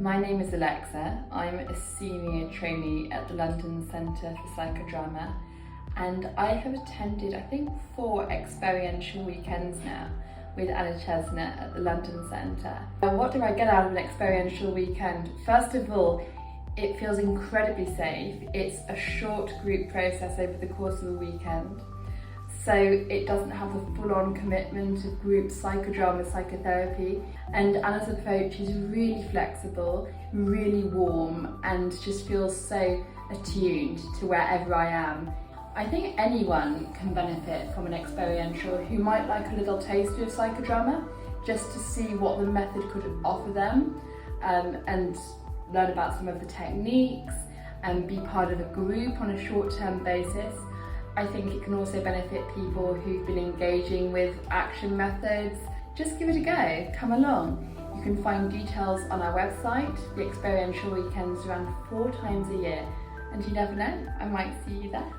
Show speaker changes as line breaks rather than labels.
My name is Alexa. I'm a senior trainee at the London Centre for Psychodrama, and I have attended, I think, 4 experiential weekends now with Anna Chesner at the London Centre. What do I get out of an experiential weekend? First of all, it feels incredibly safe. It's a short group process over the course of a weekend, so it doesn't have the full-on commitment of group psychodrama, psychotherapy. And Anna's approach is really flexible, really warm, and just feels so attuned to wherever I am. I think anyone can benefit from an experiential who might like a little taste of psychodrama, just to see what the method could offer them, and learn about some of the techniques and be part of a group on a short-term basis. I think it can also benefit people who've been engaging with action methods. Just give it a go, come along. You can find details on our website. The experiential weekends run 4 times a year, and you never know, I might see you there.